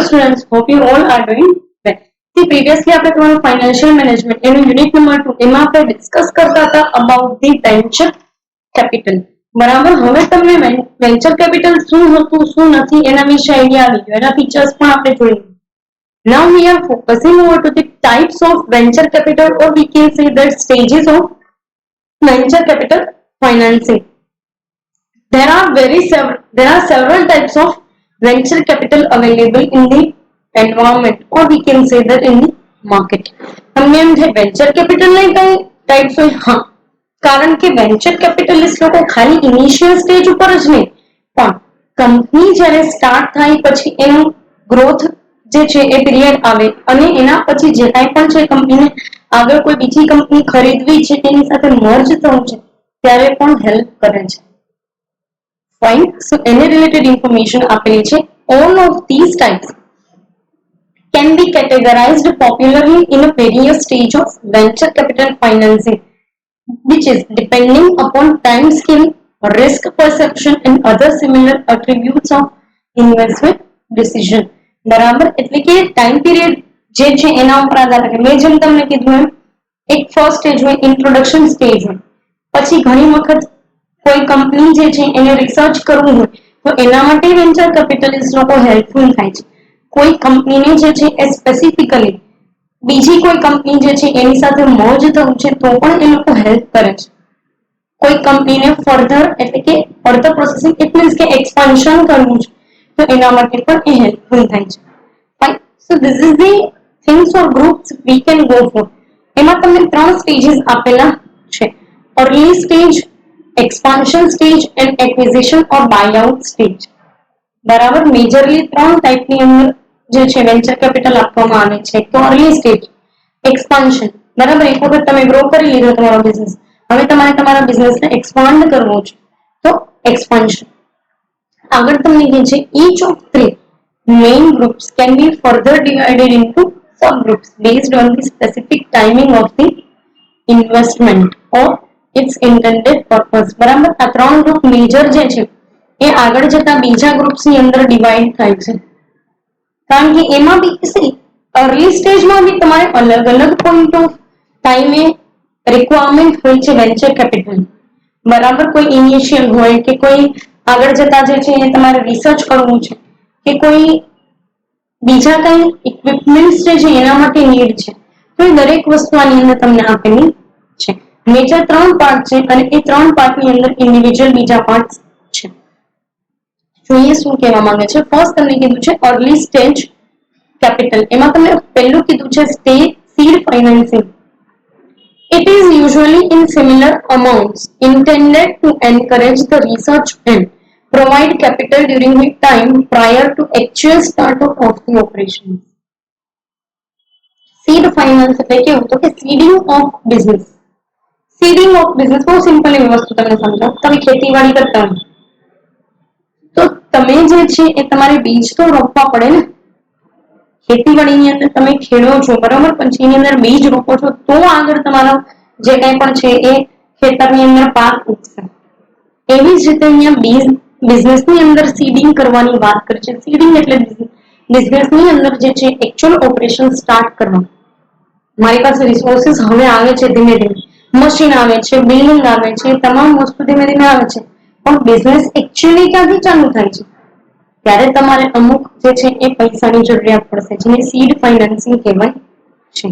students, hope you all are doing well. See, previously આપણે તમારું financial management એનું unit number 2 એમાં આપણે ડિસ્કસ કરતા હતા about the venture capital. બરાબર, હવે તમને venture capital શું હતું શું નથી એના વિશે આઈડિયા આવી ગયો, એના ફીચર્સ પણ આપણે જોઈ. Now we are focusing over to the types of venture capital, or we can say that stages of venture capital financing. There are several types of venture capital available in the environment, or we can say that in the market. તમને એમ છે venture capital ની કઈ types હોય? હા, કારણ કે venture capitalist લોકો ખાલી ઇનિશિયલ સ્ટેજ ઉપર જ નહીં, પણ કંપની જ્યારે સ્ટાર્ટ થાય પછી એનું ગ્રોથ જે છે એ પીરિયડ આવે અને એના પછી જે કાંઈ પણ છે કંપનીને આગળ કોઈ બીજી કંપની ખરીદવી છે તેની સાથે મર્જ થવું છે ત્યારે પણ હેલ્પ કરે છે. Fine. So any related information આપેલી છે. All of these types can be categorized popularly in a various stage of venture capital financing, which is depending upon time scale, risk perception and other similar attributes of investment decision. બરાબર, એટલે કે time period જે છે એના ઉપર આધાર રાખે. મેં જેમ તમને કીધું એમ એક ફર્સ્ટ સ્ટેજ હોય, ઇન્ટ્રોડક્શન સ્ટેજ હોય, પછી ઘણી વખત કોઈ કંપની જે છે એને રિસર્ચ કરવું હોય તો એના માટે વેન્ચર કેપિટલિસ્ટ લોકો હેલ્પફુલ થાય છે. કોઈ કંપનીને જે છે એ સ્પેસિફિકલી બીજી કોઈ કંપની જે છે એની સાથે મર્જ થવું છે તો પણ એ લોકો હેલ્પ કરે છે. કોઈ કંપનીને ફર્ધર એટલે કે ફર્ધર પ્રોસેસિંગ ઇટ મીન્સ કે એક્સપાન્શન કરવું છે તો એના માટે પણ એ હેલ્પફુલ થાય છે. Fine. So this is the things or groups we can go for. એમાં તમને 3 સ્ટેજીસ આપેલા છે. Early stage, expansion stage and acquisition or buyout stage. બરાબર, મેજરલી 3 ટાઈપની અંદર જે છે વેન્ચર કેપિટલ આપવામાં આવે છે. તો અર્લી સ્ટેજ, એક્સપાન્શન. બરાબર, એક વખત તમે ગ્રો કરી લીધો તમારો બિઝનેસ, હવે તમારે તમારા બિઝનેસને એક્સપાન્ડ કરવો છે તો એક્સપાન્શન. આગળ તમને કહે છે each of 3 main groups can be further divided into subgroups based on the specific timing of the investment or its intended purpose. બરાબર, આ 3 ગ્રુપ મેજર જે છે એ આગળ જતા બીજા ગ્રુપ્સની અંદર ડિવાઈડ થાય છે. કારણ કે એમાં બી અર્લી સ્ટેજમાં બી તમારે અલગ અલગ પોઈન્ટ ઓફ ટાઈમે રિક્વાયરમેન્ટ હોય છે વેન્ચર કેપિટલ. બરાબર, કોઈ ઇનિશિયલ હોય કે કોઈ આગળ જતા જે છે એ તમારે રિસર્ચ કરવું છે કે કોઈ બીજા કઈ ઇક્વિપમેન્ટ્સ જે છે એના માટે નીડ છે તો એ દરેક વસ્તુ આની અંદર તમને આપેલી છે. મેજર 3 પાર્ટ છે અને એ 3 પાર્ટની અંદર ઇન્ડિવિજ્યુઅલ બીજા પાર્ટ છે. જોઈએ શું કહેવા માંગે છે. ફર્સ્ટ તમને કીધું છે અર્લી સ્ટેજ કેપિટલ. એમાં તમને પહેલું કીધું છે seed financing. It is usually in similar amounts intended to encourage the research and provide capital during the time prior to actual start of the operations. Seed finance એટલે કેવું તો કે seeding of business. Seeding of business બહુ simple એવી વસ્તુ તમને સમજાવું. તમે ખેતીવાડી કરતા હોય તો તમે જે છે એ તમારે બીજ તો રોપવા પડે ને. ખેતીવાડીની અંદર તમે ખેડો છો બરાબર, પછી એની અંદર બીજ રોપો છો તો આગળ તમારો જે કંઈ પણ છે એ ખેતરની અંદર પાક ઉગશે. એવી જ રીતે અહીંયા બિઝનેસની અંદર સીડિંગ કરવાની વાત કરે છે. સીડિંગ એટલે બિઝનેસની અંદર જે છે એકચ્યુઅલ ઓપરેશન સ્ટાર્ટ કરવા. મારી પાસે રિસોર્સિસ હવે આવે છે ધીમે ધીમે, મશીન આવે છે, બિલ્ડિંગ આવે છે, તમામ વસ્તુ ધીમે ધીમે આવે છે, પણ બિઝનેસ એકચ્યુઅલી ક્યાંથી ચાલુ થાય છે ત્યારે તમારે અમુક જે છે એ પૈસાની જરૂરિયાત પડશે જેને સીડ ફાઇનાન્સિંગ કહેવાય છે.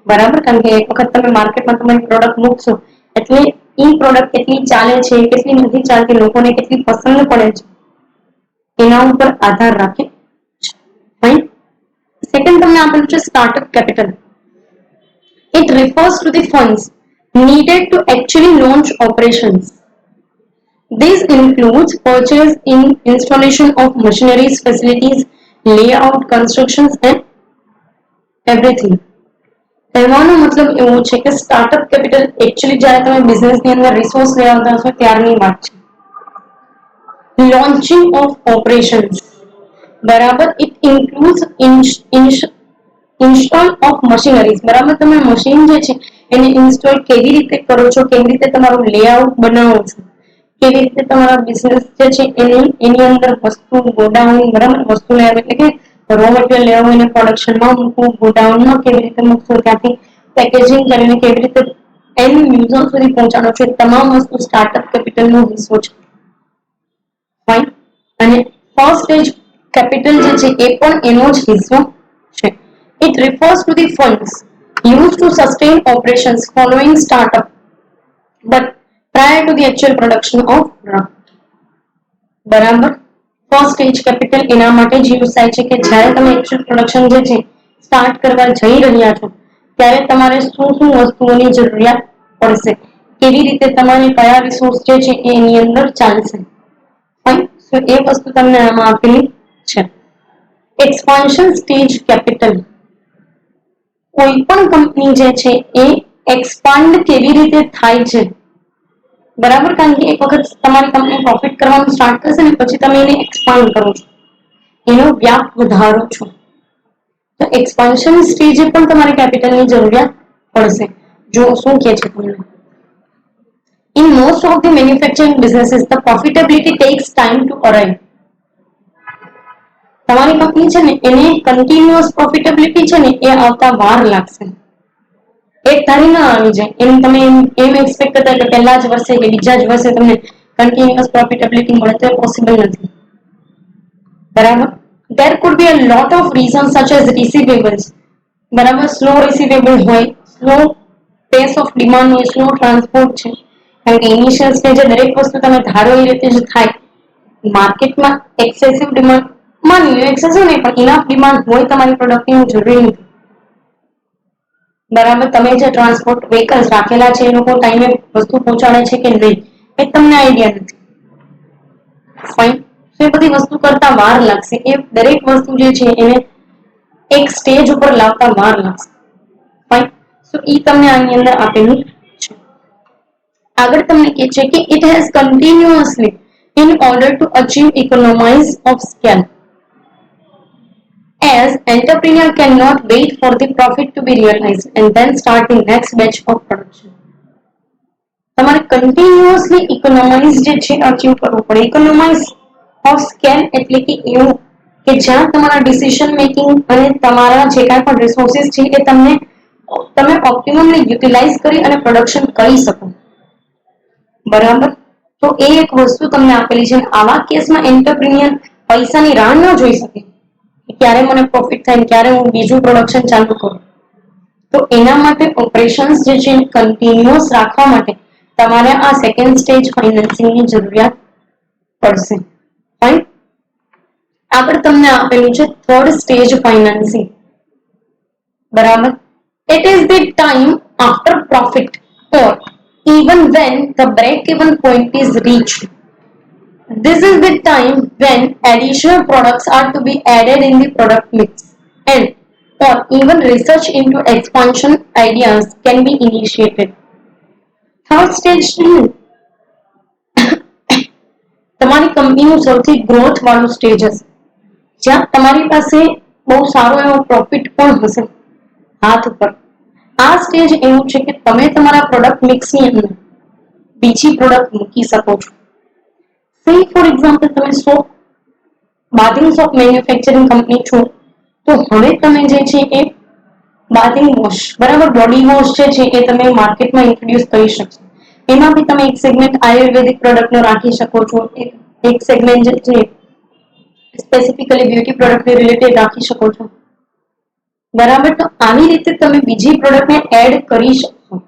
બરાબર, કારણ કે એક વખત તમે માર્કેટમાં તમારી પ્રોડક્ટ મૂકશો એટલે એ પ્રોડક્ટ કેટલી ચાલે છે કેટલી નથી ચાલતી, લોકોને કેટલી પસંદ પડે છે એના ઉપર આધાર રાખે છે. ફાઇન. સેકન્ડ તમને આપેલું છે startup capital. It refers to the funds needed to actually launch operations. This includes purchase in installation of machineries, facilities, layout, constructions and everything. કહેવાનો મતલબ એવું છે કે સ્ટાર્ટઅપ કેપિટલ એકચ્યુઅલી જ્યારે તમે બિઝનેસની અંદર રિસોર્સ લઈ આવતા હશો ત્યારની વાત છે. Launching of operations. બરાબર, it includes install of machineries. બરાબર, તમે મશીન જે છે એને ઇન્સ્ટોલ કેવી રીતે કરો છો, કેવી રીતે તમારું લેઆઉટ બનાવો છો, કેવી રીતે તમારા બિઝનેસ જે છે એની અંદર વસ્તુ ગોડાઉન બરાબર વસ્તુ લેવા એટલે કે રો મટીરિયલ લેવું હોય ને પ્રોડક્શનમાં મૂકવું, ગોડાઉનમાં કેવી રીતે મૂકશો, ત્યાંથી પેકેજિંગ કરીને કેવી રીતે એન્ડ યુઝર સુધી પહોંચાડો છો, તમામ વસ્તુ સ્ટાર્ટઅપ કેપિટલનો હિસ્સો છે. ફાઇન. અને ફર્સ્ટ સ્ટેજ કેપિટલ જે છે એ પણ એનો જ હિસ્સો છે. It refers to the funds used to sustain operations following startup, but prior to the actual production of product. બરાબર. ફર્સ્ટ સ્ટેજ કેપિટલ એના માટે જ યુઝ થાય છે કે જ્યારે તમે એક્ચ્યુઅલ પ્રોડક્શન જે છે સ્ટાર્ટ કરવા જઈ રહ્યા છો ત્યારે તમારે શું શું વસ્તુઓની જરૂરિયાત પડશે, કેવી રીતે તમારે કયા રિસોર્સ જે છે એની અંદર ચાલશે. ફાઇન. સો એ વસ્તુ તમને આમાં આપેલી છે. એક્સપાન્શન સ્ટેજ કેપિટલ, કોઈ પણ કંપની જે છે એ એક્સપાન્ડ કેવી રીતે થાય છે, બરાબર. કારણ કે એક વખત તમારી કંપની પ્રોફિટ કરવાનું સ્ટાર્ટ કરશે ને પછી તમે એને એક્સપાન્ડ કરો છો, એનો વ્યાપ વધારો છો, તો એક્સપાન્શન સ્ટેજે પણ તમારે કેપિટલની જરૂરિયાત પડશે. જો શું કે છે તમને, in most of the manufacturing businesses the profitability takes time to arrive. તમારી કંપની છે ને એને કન્ટિન્યુઅસ પ્રોફિટેબિલિટી છે ને એ આવતા વાર લાગશે, એક ધારી ના આવી જાય. એમ તમે એમ એક્સપેક્ટ કરતા કે પહેલા જ વર્ષે કે બીજા જ વર્ષે તમને કન્ટિન્યુઅસ પ્રોફિટેબિલિટી મળે તો પોસિબલ નથી. બરાબર. there could be a lot of reasons such as receivables, બરાબર. સ્લો રિસીવેબલ હોય, સ્લો પેસ ઓફ ડિમાન્ડ હોય, સ્લો ટ્રાન્સપોર્ટ છે, કારણ કે ઇનિશિયલ સ્ટેજે દરેક વસ્તુ તમે ધારો એ રીતે જ થાય. માર્કેટમાં એક્સેસિવ ડિમાન્ડ, માની લો એક્સેસિવ નહીં પણ ઇનફ ડિમાન્ડ હોય તમારી પ્રોડક્ટની જરૂરી નથી. બરાબર. તમે જે ટ્રાન્સપોર્ટ વ્હીકલ્સ રાખેલા છે એ લોકો ટાઈમે વસ્તુ પહોંચાડે છે કે નહીં એ તમને આઈડિયા નથી. ફાઇન. એ બધી વસ્તુ કરતા વાર લાગશે. એ દરેક વસ્તુ જે છે એને એક સ્ટેજ ઉપર લાવતા વાર લાગશે. ફાઇન. સો ઈ તમને આની અંદર આપેલું છે. આગળ તમને કહે છે કે it has continuously in order to achieve economies of scale, as entrepreneur cannot wait for the profit to be realized and then start the next batch of production. તમારે કન્ટિન્યુઅસલી ઇકોનોમાઇઝ જે છે અચીવ કરવું પડે. ઇકોનોમાઇઝ ઓફ સ્કેલ એટલે કે એવું કે જ્યાં તમારા ડિસિઝન મેકિંગ અને તમારા જે કાંઈ પણ રિસોર્સિસ છે એ તમે ઓપ્ટિમમલી યુટિલાઇઝ કરી અને પ્રોડક્શન કરી શકો. બરાબર. તો એ એક વસ્તુ તમને આપેલી છે. આવા કેસમાં એન્ટરપ્રિન્યોર પૈસાની રાહ ન જોઈ શકે ક્યારે મને પ્રોફિટ થાય, ક્યારે હું બીજું પ્રોડક્શન ચાલુ કરું. તો એના માટે ઓપરેશન્સ જે છે કન્ટિન્યુઅસ રાખવા માટે તમારે આ સેકન્ડ સ્ટેજ ફાઇનાન્સિંગની જરૂરિયાત પડશે. ફાઇન. આગળ તમને આપેલું છે થર્ડ સ્ટેજ ફાઇનાન્સિંગ. બરાબર. It is the time after profit or even when the break-even point is reached. This is the time when additional products are to be added in the product mix and or even research into expansion ideas can be initiated. Third stage તમારી કંપનીનું સૌથી growth વાળું stage હશે, જ્યાં તમારી પાસે બહુ સારો એવો પ્રોફિટ પણ હશે હાથ ઉપર. આ સ્ટેજ એવું છે કે તમે તમારા પ્રોડક્ટ મિક્સની અંદર બીજી પ્રોડક્ટ મૂકી શકો છો. સે ફોર એક્ઝામ્પલ તમે soap, bathing soap manufacturing company છો, તો હવે તમે જે છે એ બાથિંગ વોશ, બરાબર, બોડી વોશ જે છે એ તમે માર્કેટમાં ઇન્ટ્રોડ્યુસ કરી શકશો. એમાં બી તમે એક સેગમેન્ટ આયુર્વેદિક પ્રોડક્ટનો રાખી શકો છો, એક સેગમેન્ટ જે છે સ્પેસિફિકલી બ્યુટી પ્રોડક્ટને રિલેટેડ રાખી શકો છો. બરાબર. તો આવી રીતે તમે બીજી પ્રોડક્ટને એડ કરી શકશો.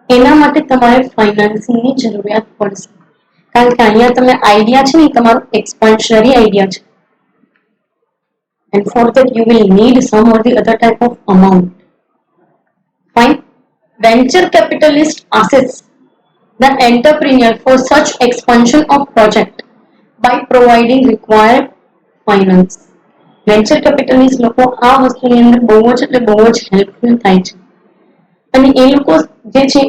એના માટે તમારે ફાઇનાન્સિંગની જરૂરિયાત પડશે, કારણ કે અહીંયા તમે આઈડિયા છે ને તમારો એક્સપાન્શનરી આઈડિયા છે. And for that you will need some or the other type of amount. Fine. Venture capitalist assets the entrepreneur for such expansion of project by providing required finance. Venture capitalist લોકો આ વસ્તુની અંદર બહુ જ એટલે બહુ જ હેલ્પફુલ થાય છે, અને એ લોકો જે છે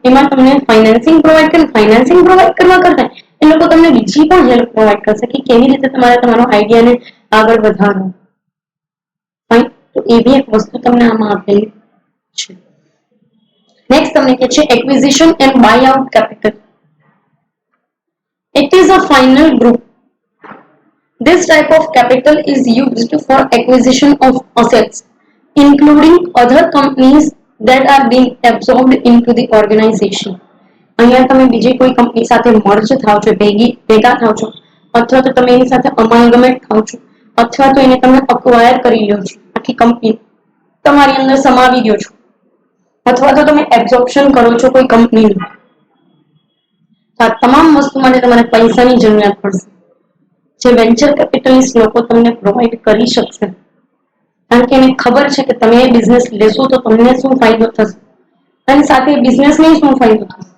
એમાં તમને ફાઇનાન્સિંગ પ્રોવાઈડ કરે. ફાઇનાન્સિંગ પ્રોવાઈડ કરવા કરતા એ લોકો તમને બીજી પણ હેલ્પ પ્રોવાઈડ કરશે કે કેવી રીતે તમારે તમારો આઈડિયાને આગળ વધારવો. ફાઇન. તો એવી એક વસ્તુ તમને આમાં આપેલી છે. નેક્સ્ટ તમને કહે છે acquisition and buy out capital. It is a final group This type of capital is used for acquisition of assets, including other companies that are being absorbed into the organization. અહીંયા તમે બીજી કોઈ company સાથે merge થાવ છો, ભેગા થાવ છો, અથવા તો તમે એની સાથે અમાલ્ગમેટ થાવ છો, અથવા તો એને તમે અક્વાયર કરી લ્યો છો, આખી કંપની તમારી અંદર સમાવી દો છો, અથવા તો તમે એબ્સોર્પ્શન કરો છો કોઈ કંપનીનું. આ તમામ વસ્તુ માટે તમારે પૈસાની જરૂરિયાત પડશે, જે વેન્ચર કેપિટલિસ્ટ લોકો તમને પ્રોવાઈડ કરી શકશે, કારણ કે એને ખબર છે કે તમે બિઝનેસ લેશો તો તમને શું ફાયદો થશે અને સાથે બિઝનેસને શું ફાયદો થશે.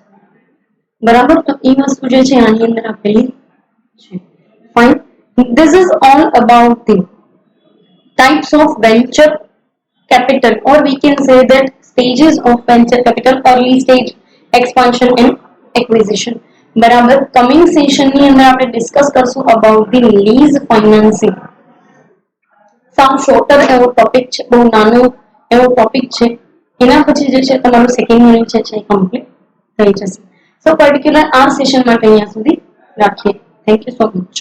બરાબર, તો એ વસ્તુ જે છે આની અંદર આપેલી છે. Fine, this is all about the types of venture capital, or we can say that stages of venture capital, early stage, expansion and acquisition. બરાબર, કમિંગ સેશન ની અંદર આપણે ડિસ્કસ કરશું અબાઉટ ધી લીઝ ફાઇનાન્સિંગ. સાવ sorter એવો topic છે, બહુ નાનો એવો ટોપિક છે. એના પછી જે છે તમારું સેકન્ડ યુનિટ છે એ કમ્પ્લીટ થઈ જશે. સો પર્ટિક્યુલર આ સેશન માટે અહીંયા સુધી રાખીએ. Thank you so much.